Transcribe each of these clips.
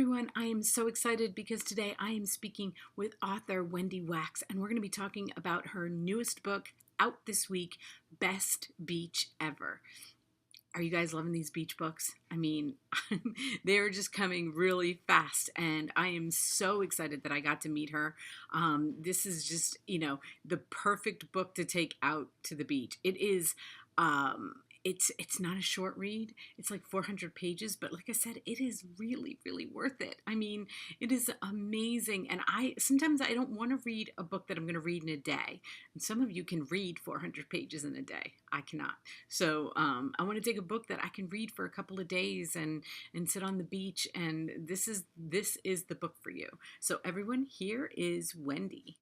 everyone. I am so excited because today I am speaking with author Wendy Wax, and we're going to be talking about her newest book out this week, Best Beach Ever. Are you guys loving these beach books? I mean, they're just coming really fast, and I am so excited that I got to meet her. This is just, the perfect book to take out to the beach. It is, it's not a short read. It's like 400 pages, but like I said, it is really, really worth it. I mean, it is amazing, and sometimes I don't want to read a book that I'm going to read in a day. And some of you can read 400 pages in a day. I cannot. So I want to take a book that I can read for a couple of days and sit on the beach, and this is the book for you. So everyone, here is Wendy.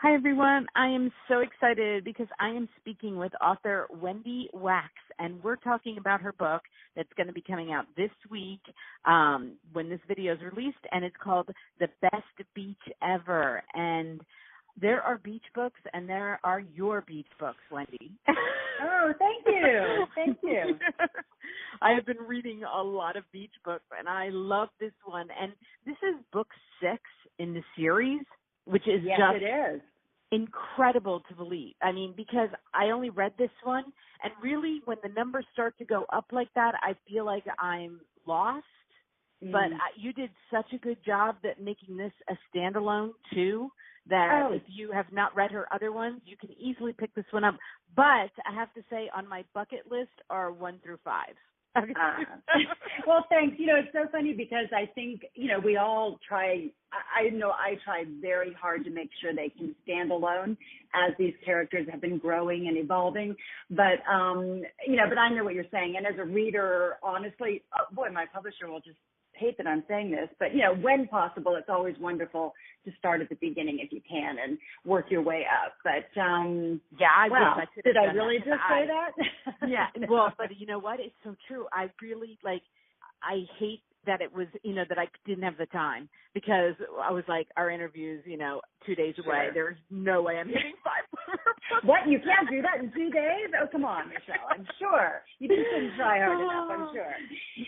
Hi, everyone. I am so excited because I am speaking with author Wendy Wax, and we're talking about her book that's going to be coming out this week when this video is released, and it's called The Best Beach Ever. And there are beach books, and there are your beach books, Wendy. Oh, thank you. Thank you. I have been reading a lot of beach books, and I love this one. And this is book 6 in the series, which is it is incredible to believe. I mean, because I only read this one, and really when the numbers start to go up like that, I feel like I'm lost. But you did such a good job that making this a standalone too, that if you have not read her other ones, you can easily pick this one up. But I have to say, on my bucket list are 1 through 5. Well, thanks. It's so funny because I think, we all try. I know I tried very hard to make sure they can stand alone as these characters have been growing and evolving. But, but I know what you're saying. And as a reader, honestly, my publisher will just hate that I'm saying this, but, when possible, it's always wonderful to start at the beginning if you can and work your way up. But, did I really just say that? Yeah, well, but you know what? It's so true. I really, I hate that it was, that I didn't have the time, because I was like, our interview's, 2 days away. Sure. There's no way I'm hitting 5. What? You can't do that in 2 days? Oh, come on, Michelle. I'm sure. You just didn't try hard enough, I'm sure.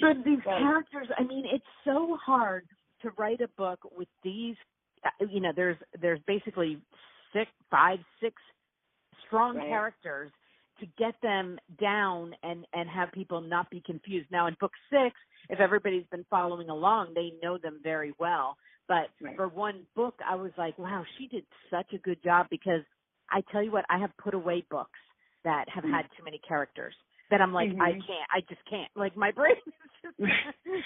But these characters, I mean, it's so hard to write a book with these, there's basically 6 strong characters to get them down and have people not be confused. Now, in book 6, if everybody's been following along, they know them very well. But for one book, I was like, wow, she did such a good job, because I tell you what, I have put away books that have had too many characters that I'm like, I just can't. Like, my brain is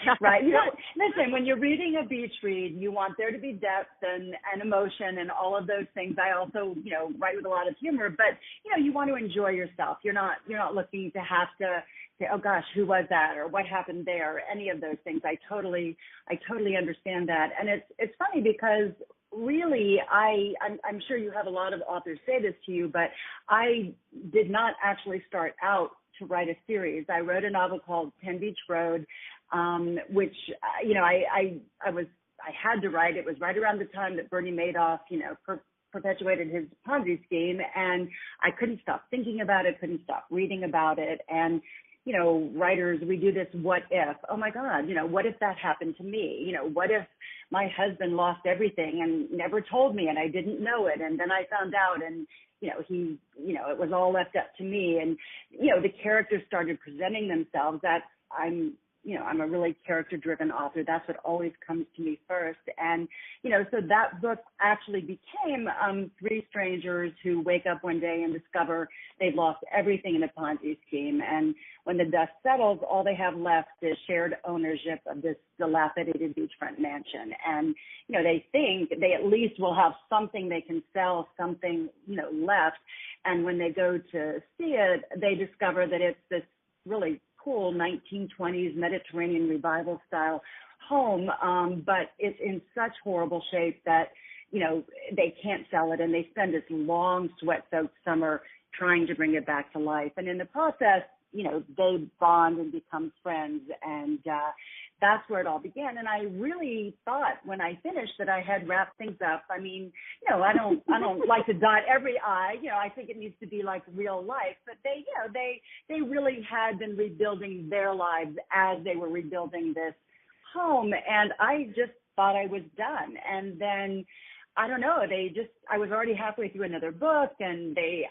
just right. Listen, when you're reading a beach read, you want there to be depth and emotion and all of those things. I also, write with a lot of humor, but, you want to enjoy yourself. You're not looking to have to say, oh gosh, who was that, or what happened there, or any of those things. I totally understand that. And it's funny because really, I'm sure you have a lot of authors say this to you, but I did not actually start out to write a series. I wrote a novel called Penn Beach Road, which, I had to write. It was right around the time that Bernie Madoff, perpetuated his Ponzi scheme, and I couldn't stop thinking about it, couldn't stop reading about it. And, writers, we do this what if. Oh my God, what if that happened to me? What if my husband lost everything and never told me and I didn't know it, and then I found out, and it was all left up to me. And, the characters started presenting themselves. That I'm a really character-driven author. That's what always comes to me first. And, so that book actually became 3 strangers who wake up one day and discover they've lost everything in a Ponzi scheme. And when the dust settles, all they have left is shared ownership of this dilapidated beachfront mansion. And, they think they at least will have something they can sell, something, left. And when they go to see it, they discover that it's this really cool 1920s Mediterranean revival style home, but it's in such horrible shape that, they can't sell it, and they spend this long sweat-soaked summer trying to bring it back to life. And in the process, they bond and become friends, and that's where it all began. And I really thought when I finished that I had wrapped things up. I mean, I don't like to dot every I. I think it needs to be like real life. But they really had been rebuilding their lives as they were rebuilding this home, and I just thought I was done. And then I don't know, I was already halfway through another book, and they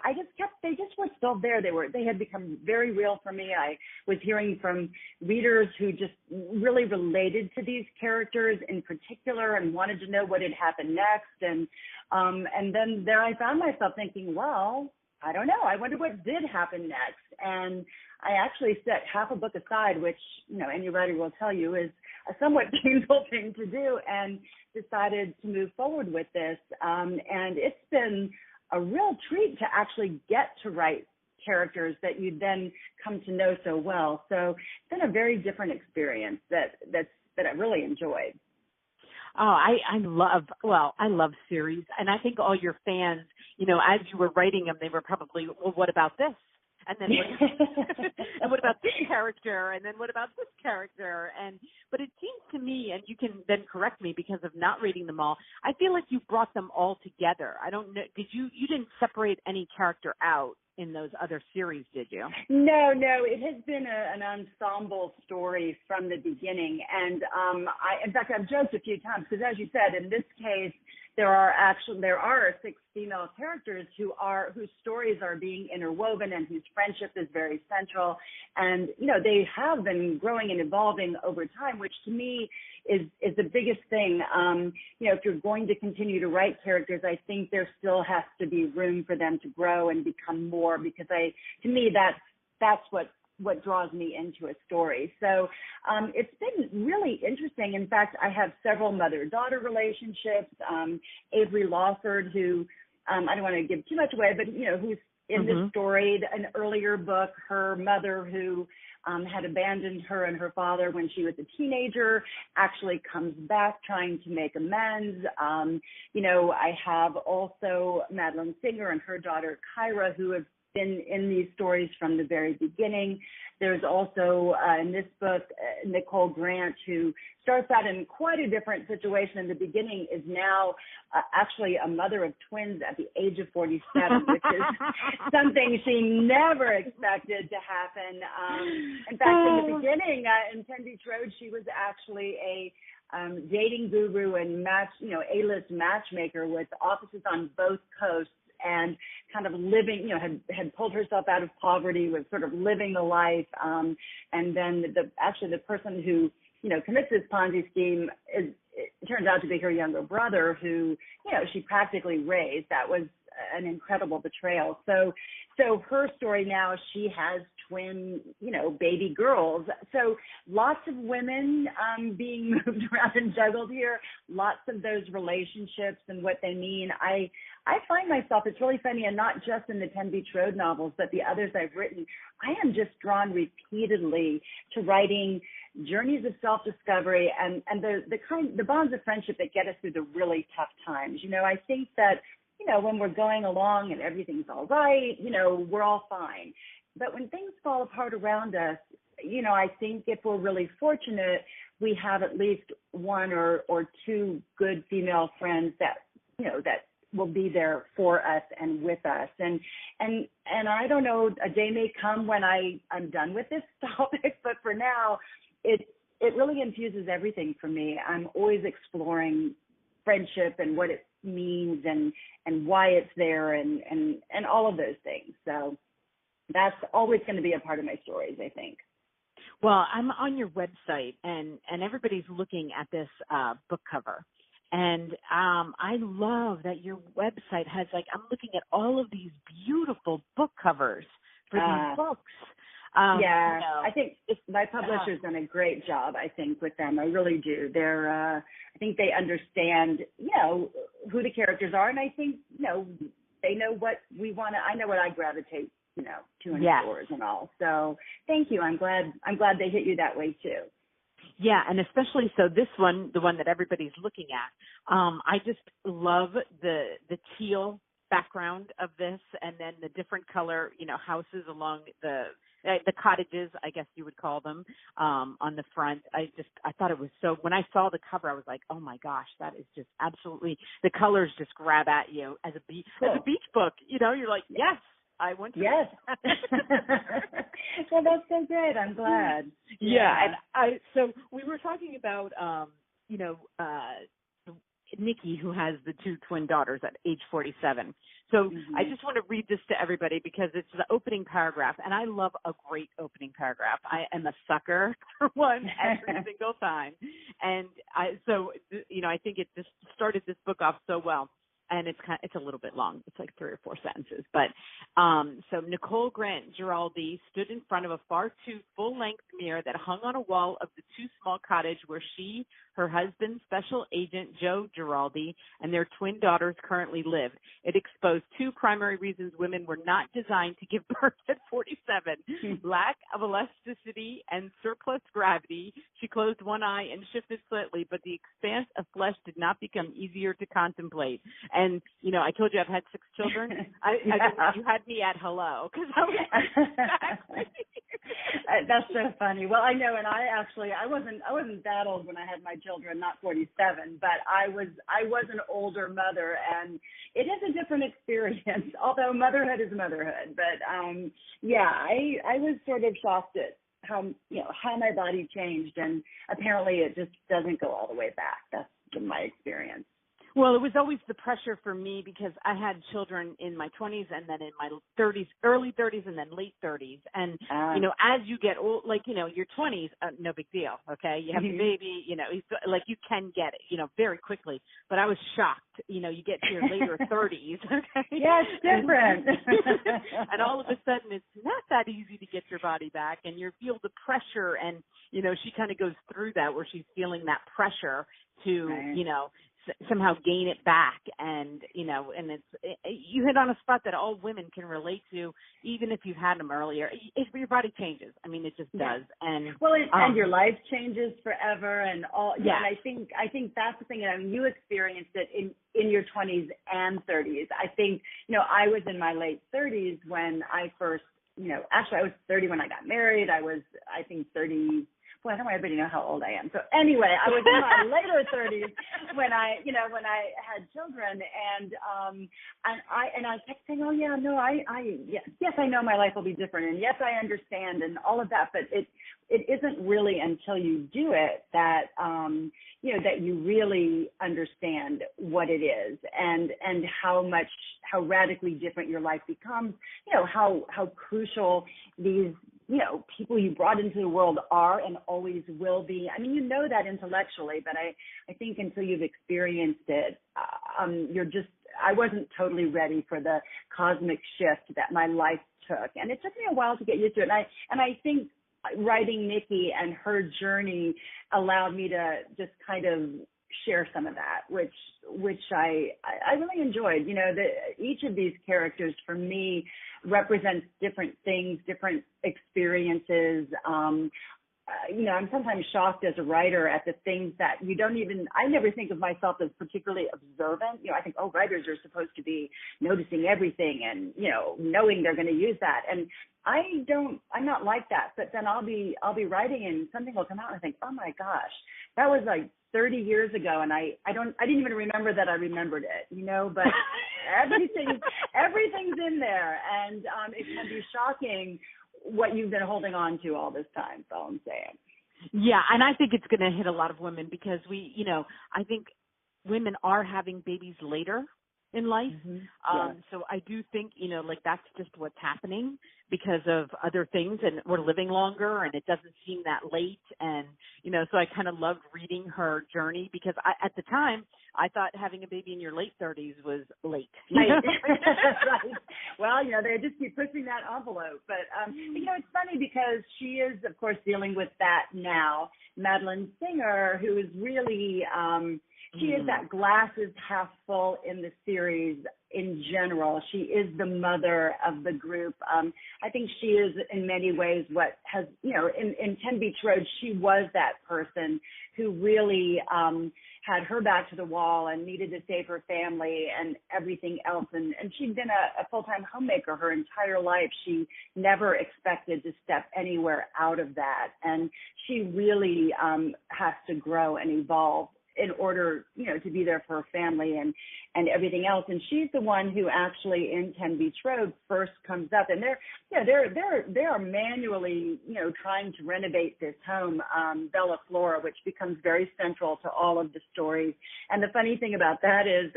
just were still there. They had become very real for me. I was hearing from readers who just really related to these characters in particular and wanted to know what had happened next. And then there I found myself thinking, well, I don't know. I wonder what did happen next. And I actually set half a book aside, which, any writer will tell you is a somewhat painful thing to do, and decided to move forward with this. And it's been a real treat to actually get to write characters that you then come to know so well. So it's been a very different experience that I really enjoyed. Oh, I love series. And I think all your fans, as you were writing them, they were probably, well, what about this? And then what about this character? And then what about this character? But it seems to me, and you can then correct me because of not reading them all, I feel like you brought them all together. I don't know, you didn't separate any character out in those other series, did you? No, it has been an ensemble story from the beginning. And in fact, I've joked a few times because, as you said, in this case, there are 6 female characters whose stories are being interwoven and whose friendship is very central. And, they have been growing and evolving over time, which to me is the biggest thing. If you're going to continue to write characters, I think there still has to be room for them to grow and become more, because to me, that's what draws me into a story. So it's been really interesting. In fact, I have several mother-daughter relationships. Avery Lawford, who I don't want to give too much away, but who's in this story, an earlier book, her mother who had abandoned her and her father when she was a teenager actually comes back trying to make amends. I have also Madeline Singer and her daughter Kyra, who have been in these stories from the very beginning. There's also, in this book, Nicole Grant, who starts out in quite a different situation in the beginning, is now actually a mother of twins at the age of 47, which is something she never expected to happen. In fact, in the beginning, in Penn Beach Road, she was actually a dating guru and A-list matchmaker with offices on both coasts, and kind of living, had pulled herself out of poverty, was sort of living the life. And then the person who, commits this Ponzi scheme it turns out to be her younger brother, who, she practically raised. That was an incredible betrayal. So her story now, she has twin, baby girls. So lots of women being moved around and juggled here, lots of those relationships and what they mean. I find myself, it's really funny, and not just in the Penn Beach Road novels, but the others I've written, I am just drawn repeatedly to writing journeys of self-discovery and the bonds of friendship that get us through the really tough times. I think that, when we're going along and everything's all right, we're all fine. But when things fall apart around us, I think if we're really fortunate, we have at least one or 2 good female friends that will be there for us and with us. And I don't know, a day may come when I'm done with this topic, but for now, it really infuses everything for me. I'm always exploring friendship and what it means and why it's there and all of those things. So that's always going to be a part of my stories, I think. Well, I'm on your website and everybody's looking at this book cover. And I love that your website has, I'm looking at all of these beautiful book covers for these books. I think my publisher's done a great job, I think, with them. I really do. They're, I think they understand, who the characters are. And I think, they know what we want to, I know what I gravitate, to in stores and all. So thank you. I'm glad they hit you that way too. Yeah, and especially so this one, the one that everybody's looking at, I just love the teal background of this, and then the different color, houses along the cottages, I guess you would call them, on the front. I thought it was so, when I saw the cover, I was like, oh my gosh, that is just absolutely, the colors just grab at you as a beach book, you're like, yes, I want to. Yes. Well, that's so great. I'm glad. Yeah. And so we were talking about, Nikki, who has the 2 twin daughters at age 47. So I just want to read this to everybody because it's the opening paragraph, and I love a great opening paragraph. I am a sucker for one every single time. And I think it just started this book off so well. And it's a little bit long. It's like 3 or 4 sentences. But so Nicole Grant Giraldi stood in front of a far too full-length mirror that hung on a wall of the too small cottage where she, her husband, special agent Joe Giraldi, and their twin daughters currently lived. It exposed 2 primary reasons women were not designed to give birth at 47. Lack of elasticity and surplus gravity. She closed one eye and shifted slightly, but the expanse of flesh did not become easier to contemplate. And, I told you I've had 6 children. You had me at hello because I was exactly. That's so funny. Well, I know, and I wasn't that old when I had my children, not 47, but I was an older mother, and it is a different experience. Although motherhood is motherhood, but I was sort of shocked at how my body changed, and apparently it just doesn't go all the way back. That's been my experience. Well, it was always the pressure for me because I had children in my 20s and then in my 30s, early 30s and then late 30s. And, as you get old, your 20s, no big deal, okay? You have a baby, you can get it, very quickly. But I was shocked, you get to your later 30s, okay? Yeah, it's different. And all of a sudden it's not that easy to get your body back and you feel the pressure and, she kind of goes through that where she's feeling that pressure to, right. Somehow gain it back. And, and you hit on a spot that all women can relate to, even if you've had them earlier. Your body changes. I mean, it just does. And and your life changes forever and all. Yeah. And I think that's the thing. I mean, you experienced it in your 20s and 30s. I think, I was in my late 30s when I first, actually I was 30 when I got married. I was, I think 30. Boy, I don't really know how old I am. So anyway, I was in my later 30s when I had children, and I kept saying, oh yeah, no, yes, I know my life will be different, and yes, I understand, and all of that, but it isn't really until you do it that that you really understand what it is, and how radically different your life becomes. How crucial these people you brought into the world are and always will be. I mean, that intellectually, but I think until you've experienced it, I wasn't totally ready for the cosmic shift that my life took. And it took me a while to get used to it. And I think writing Nikki and her journey allowed me to just kind of share some of that, which I really enjoyed. Each of these characters for me represents different things, different experiences. I'm sometimes shocked as a writer at the things that I never think of myself as particularly observant. I think, writers are supposed to be noticing everything and, knowing they're going to use that. And I'm not like that, but then I'll be writing and something will come out and I think, oh my gosh, that was like 30 years ago. And I didn't even remember that I remembered it, but everything's in there. And it can be shocking what you've been holding on to all this time. That's all I'm saying. Yeah. And I think it's going to hit a lot of women because I think women are having babies later in life. Mm-hmm. So I do think, that's just what's happening because of other things, and we're living longer and it doesn't seem that late. And, so I kind of loved reading her journey because at the time I thought having a baby in your late 30s was late. Right. Right. Well, they just keep pushing that envelope. But, it's funny because she is, of course, dealing with that now. Madeline Singer, who is really, she is that glass is half full in the series in general. She is the mother of the group. I think she is in many ways what has, in 10 Beach Road, she was that person who really had her back to the wall and needed to save her family and everything else. And she'd been a full-time homemaker her entire life. She never expected to step anywhere out of that. And she really has to grow and evolve in order, to be there for her family and everything else. And she's the one who actually in 10 Beach Road first comes up, and they are manually, trying to renovate this home, Bella Flora, which becomes very central to all of the stories. And the funny thing about that is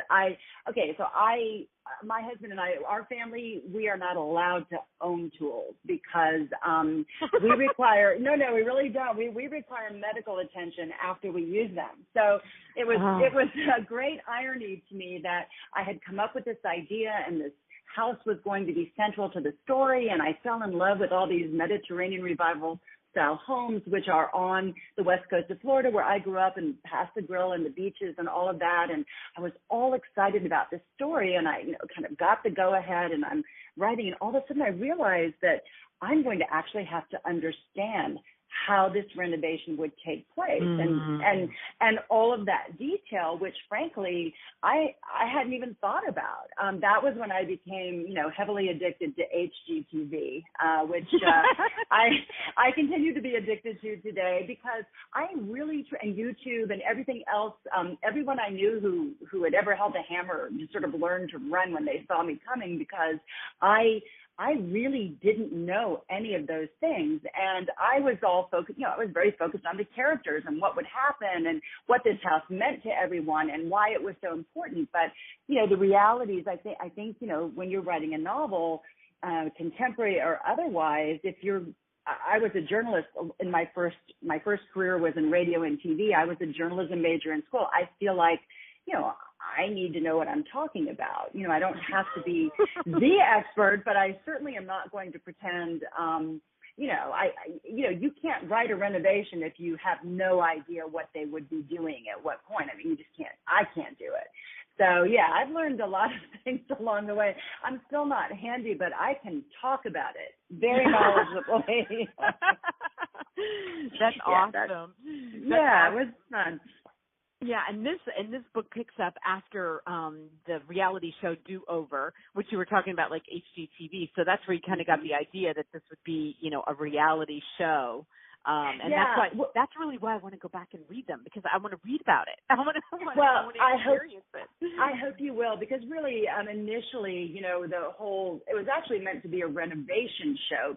my husband and I, our family, we are not allowed to own tools because we require, we really don't. We require medical attention after we use them. So it was a great irony to me that I had come up with this idea and this house was going to be central to the story, and I fell in love with all these Mediterranean revival style homes, which are on the west coast of Florida, where I grew up, and past the grill and the beaches and all of that. And I was all excited about this story, and I kind of got the go ahead, and I'm writing, and all of a sudden I realized that I'm going to actually have to understand how this renovation would take place and all of that detail, which frankly I hadn't even thought about. That was when I became heavily addicted to HGTV, which I continue to be addicted to today, because I really and YouTube and everything else. Everyone I knew who had ever held a hammer just sort of learned to run when they saw me coming, because I really didn't know any of those things. And I was all focused, I was very focused on the characters and what would happen and what this house meant to everyone and why it was so important. But, the realities, I think, when you're writing a novel, contemporary or otherwise, I was a journalist in my first career was in radio and TV. I was a journalism major in school. I feel like, I need to know what I'm talking about. I don't have to be the expert, but I certainly am not going to pretend, you can't write a renovation if you have no idea what they would be doing at what point. I mean, you just can't, I can't do it. So, yeah, I've learned a lot of things along the way. I'm still not handy, but I can talk about it very knowledgeably. That's awesome. It was fun. Yeah, and this book picks up after the reality show Do Over, which you were talking about, like HGTV. So that's where you kind of got the idea that this would be, a reality show. And that's really why I want to go back and read them, because I want to read about it. I want to experience it. I hope you will, because really, initially, it was actually meant to be a renovation show,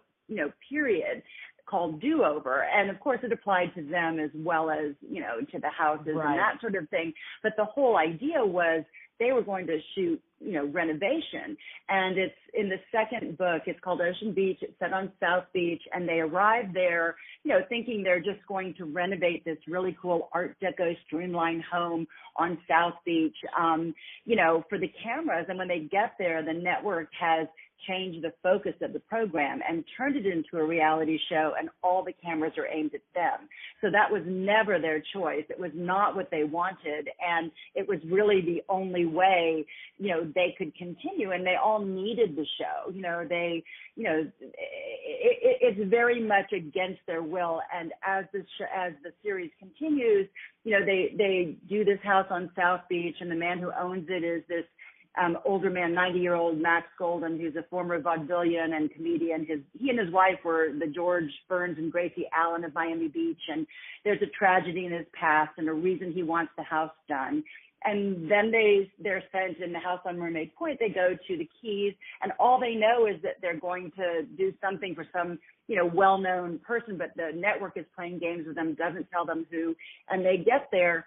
period, called Do Over. And of course it applied to them as well as, to the houses and that sort of thing. But the whole idea was they were going to shoot, renovation. And it's in the second book, it's called Ocean Beach. It's set on South Beach. And they arrive there, thinking they're just going to renovate this really cool Art Deco streamlined home on South Beach, for the cameras. And when they get there, the network has changed the focus of the program and turned it into a reality show, and all the cameras are aimed at them. So that was never their choice. It was not what they wanted, and it was really the only way, they could continue, and they all needed the show. It's very much against their will, and as the series continues, they do this house on South Beach, and the man who owns it is this older man, 90-year-old Max Golden, who's a former vaudevillian and comedian. He and his wife were the George Burns and Gracie Allen of Miami Beach, and there's a tragedy in his past and a reason he wants the house done. And then they're sent in the house on Mermaid Point. They go to the Keys, and all they know is that they're going to do something for some, well-known person, but the network is playing games with them, doesn't tell them who. And they get there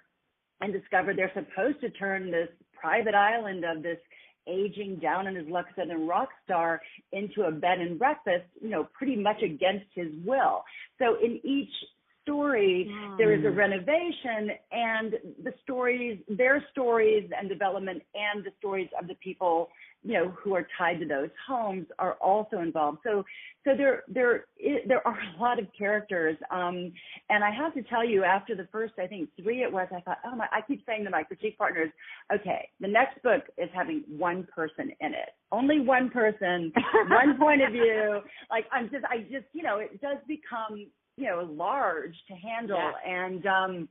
and discover they're supposed to turn this private island of this aging, down in his luck southern rock star into a bed and breakfast, pretty much against his will. So in each story, there is a renovation, and their stories and development, and the stories of the people who are tied to those homes are also involved. So there are a lot of characters. And I have to tell you, after the first, I think 3 it was, I thought, I keep saying to my critique partners, okay, the next book is having one person in it. Only one person, one point of view. Like, I just, it does become, large to handle. Yeah. And,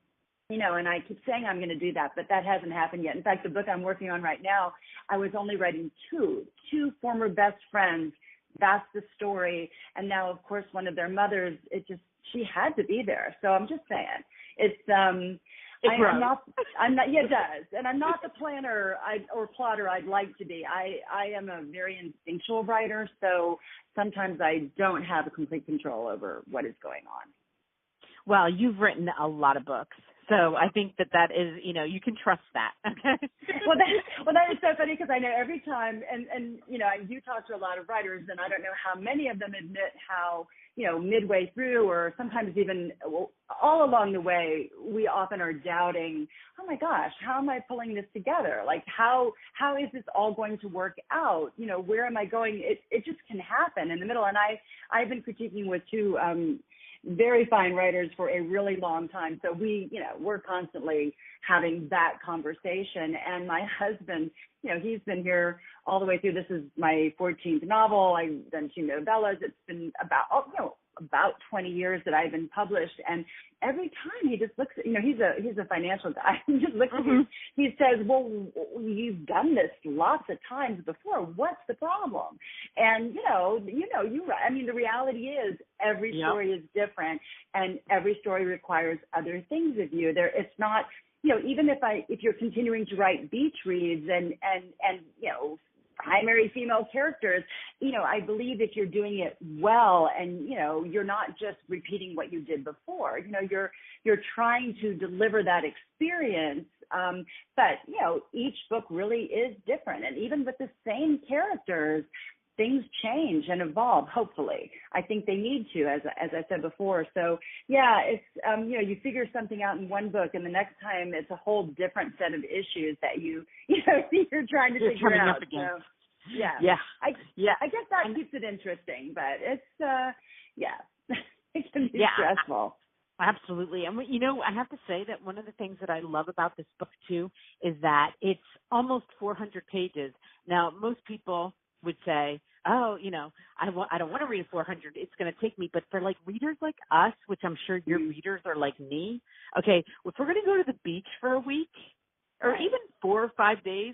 and I keep saying I'm going to do that, but that hasn't happened yet. In fact, the book I'm working on right now, I was only writing two former best friends. That's the story. And now, of course, one of their mothers, she had to be there. So I'm just saying, I'm not, yeah, it does. And I'm not the planner or plotter I'd like to be. I am a very instinctual writer. So sometimes I don't have a complete control over what is going on. Well, you've written a lot of books. So I think that is, you can trust that. Okay. Well, that is so funny because I know every time, and you talk to a lot of writers, and I don't know how many of them admit how, midway through or sometimes even all along the way, we often are doubting, oh my gosh, how am I pulling this together? Like, how is this all going to work out? Where am I going? It just can happen in the middle. And I've been critiquing with two very fine writers for a really long time. So we're constantly having that conversation. And my husband, he's been here all the way through. This is my 14th novel. I've done 2 novellas. It's been about 20 years that I've been published. And every time he just looks at, he's a financial guy. He just looks at me. He says, well, you've done this lots of times before. What's the problem? And, you're right. I mean, the reality is every story is different and every story requires other things of you. It's not, even if you're continuing to write beach reads and primary female characters, I believe if you're doing it well and, you're not just repeating what you did before, you're trying to deliver that experience. But, each book really is different. And even with the same characters, things change and evolve, hopefully. I think they need to, as I said before. So, yeah, it's, you figure something out in one book, and the next time it's a whole different set of issues that you're trying to figure out. So, yeah. I guess that keeps it interesting, but it's, it can be stressful. Absolutely. And, I have to say that one of the things that I love about this book, too, is that it's almost 400 pages. Now, most people would say, oh, I don't want to read 400. It's going to take me. But for readers like us, which I'm sure your readers are like me, okay, if we're going to go to the beach for a week or even 4 or 5 days,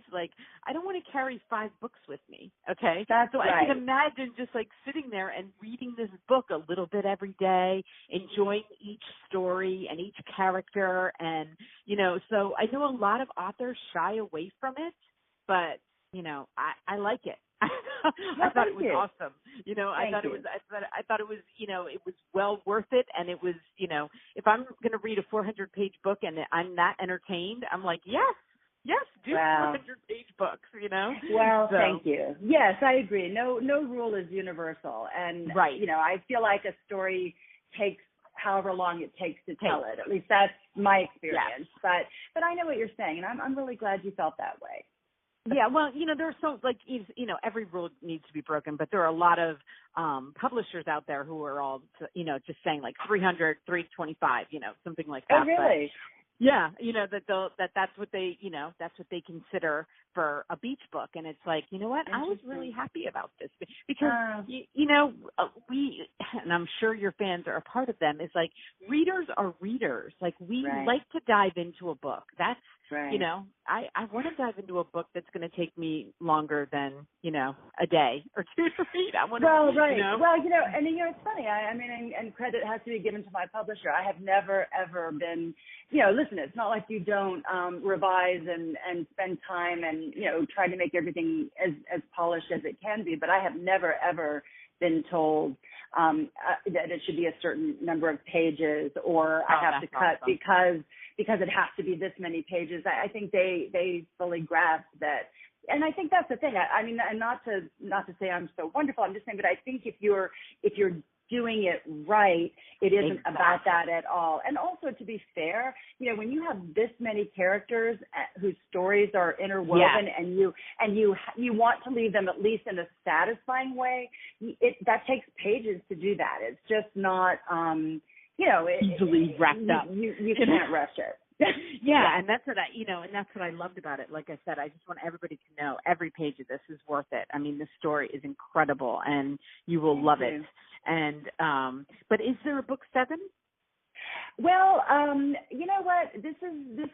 I don't want to carry 5 books with me. Okay. That's so right. I can imagine just sitting there and reading this book a little bit every day, enjoying each story and each character. And, so I know a lot of authors shy away from it, but, I like it. I thought it was awesome. I thought it was, it was well worth it. And it was, if I'm going to read a 400-page book and I'm not entertained, I'm like, yes, do 400-page books, Well, so. Thank you. Yes, I agree. No rule is universal. And, I feel like a story takes however long it takes to tell it. At least that's my experience. Yes. But I know what you're saying, and I'm really glad you felt that way. Yeah, well, there's every rule needs to be broken, but there are a lot of publishers out there who are all, just saying 300, 325, something like that. Oh, really? But, yeah, that's what they consider for a beach book, and it's you know what? I was really happy about this because we, and I'm sure your fans are a part of them. Is readers are readers. We like to dive into a book. That's I want to dive into a book that's going to take me longer than a day or two to read. I want to. Well, right. Well, and it's funny. I mean, and credit has to be given to my publisher. I have never ever been. Listen, it's not like you don't revise and spend time and try to make everything as polished as it can be. But I have never ever been told that it should be a certain number of pages or I have to cut awesome. because it has to be this many pages. I think they fully grasp that. And I think that's the thing. I mean, and not to say I'm so wonderful. I'm just saying, but I think if you're doing it right, it isn't Exactly. about that at all. And also, to be fair, when you have this many characters whose stories are interwoven, and you want to leave them at least in a satisfying way, that takes pages to do that. It's just not easily wrapped up. You can't rush it. Yeah, and that's what I loved about it. Like I said, I just want everybody to know every page of this is worth it. I mean, this story is incredible, and you will love it. And but is there a book 7? Well, you know what? This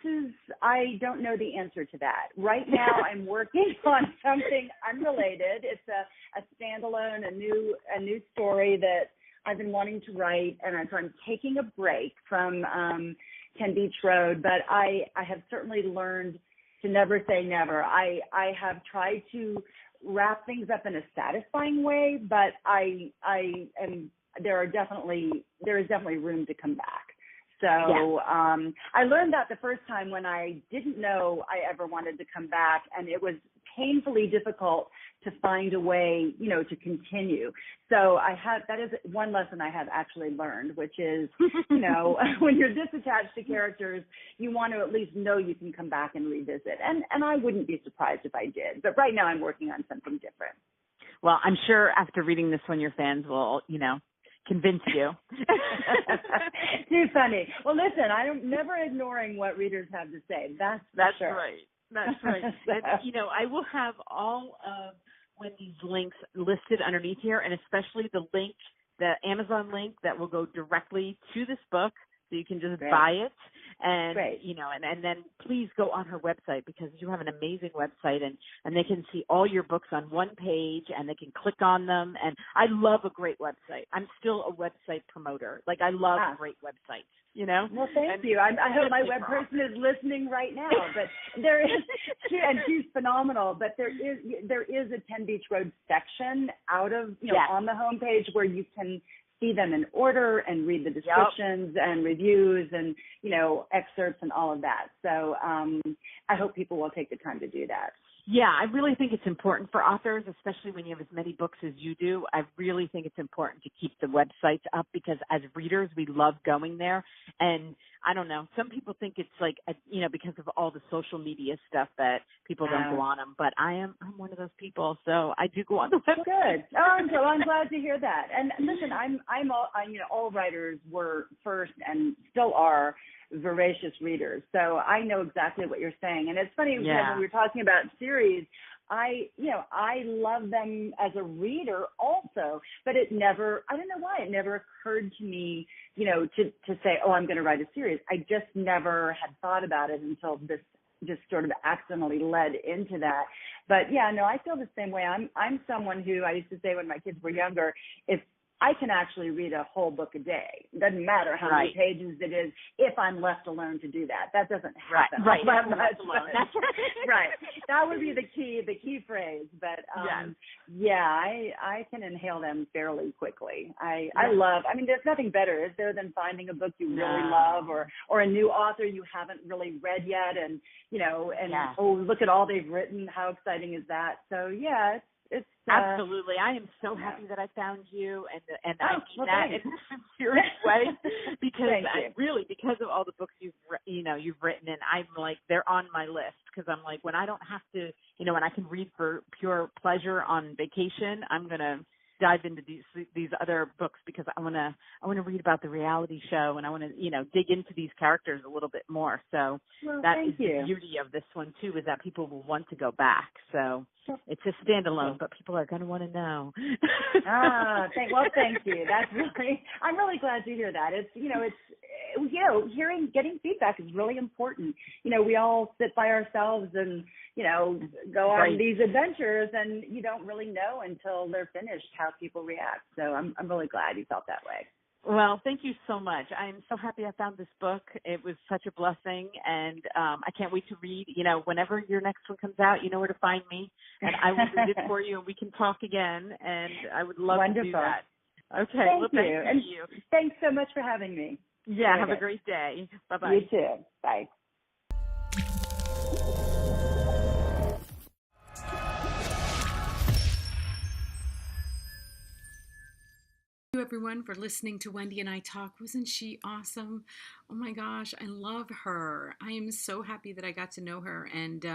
is I don't know the answer to that. Right now I'm working on something unrelated. It's a standalone, a new story that I've been wanting to write, and so I'm taking a break from Penn Beach Road, but I have certainly learned to never say never. I have tried to wrap things up in a satisfying way, but there is definitely room to come back. So I learned that the first time when I didn't know I ever wanted to come back, and it was painfully difficult to find a way, to continue. So that is one lesson I have actually learned, which is, when you're this attached to characters, you want to at least know you can come back and revisit. And I wouldn't be surprised if I did. But right now I'm working on something different. Well, I'm sure after reading this one, your fans will, convince you. Too funny. Well, listen, I'm never ignoring what readers have to say. That's sure. Right. That's right. And, I will have all of Wendy's links listed underneath here, and especially the Amazon link that will go directly to this book, so you can just buy it. And, Great. And then please go on her website, because you have an amazing website, and they can see all your books on one page, and they can click on them. And I love a great website. I'm still a website promoter. Like, I love great websites. Well, thank you. I hope my web person is listening right now. But there is, and she's phenomenal. But there is a Penn Beach Road section out of on the homepage where you can see them in order and read the descriptions and reviews and excerpts and all of that. So I hope people will take the time to do that. Yeah, I really think it's important for authors, especially when you have as many books as you do. I really think it's important to keep the websites up, because as readers, we love going there. And I don't know, some people think it's like, because of all the social media stuff that people don't go on them. But I'm one of those people, so I do go on the website. Good. So I'm glad to hear that. And listen, I'm all writers were first and still are voracious readers. So I know exactly what you're saying. And it's funny, when we were talking about series, I love them as a reader also, but I don't know why, it never occurred to me, to say, I'm going to write a series. I just never had thought about it until this just sort of accidentally led into that. But I feel the same way. I'm someone who, I used to say when my kids were younger, if I can actually read a whole book a day. It doesn't matter how many pages it is if I'm left alone to do that. That doesn't happen. Right. Left alone. That's right. That would be the key phrase. But I can inhale them fairly quickly. There's nothing better, is there, than finding a book you really love or a new author you haven't really read yet, and look at all they've written. How exciting is that? So it's absolutely. I am so happy that I found you, and I mean that in a serious way, because because of all the books you've written, and I'm like, they're on my list, because I'm like, when I don't have to, when I can read for pure pleasure on vacation, I'm gonna dive into these other books, because I want to read about the reality show, and I want to dig into these characters a little bit more. So that is the beauty of this one too, is that people will want to go back. So it's a standalone, but people are going to want to know. Thank you. I'm really glad to hear that. Getting feedback is really important. We all sit by ourselves and go on these adventures, and you don't really know until they're finished how people react. So I'm really glad you felt that way. Well, thank you so much. I'm so happy I found this book. It was such a blessing, and I can't wait to read. Whenever your next one comes out, you know where to find me, and I will read it for you, and we can talk again, and I would love to do that. Okay. Thank you. Thanks so much for having me. Yeah, have a great day. Bye-bye. You too. Bye. You everyone, for listening to Wendy and I talk. Wasn't she awesome? Oh my gosh, I love her. I am so happy that I got to know her, and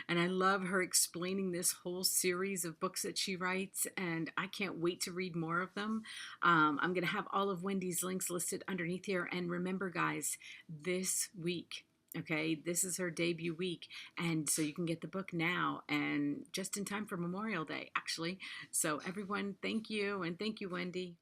I love her explaining this whole series of books that she writes, and I can't wait to read more of them. I'm going to have all of Wendy's links listed underneath here. And remember, guys, this week, okay, this is her debut week, and so you can get the book now and just in time for Memorial Day, actually. So everyone, thank you, and thank you, Wendy.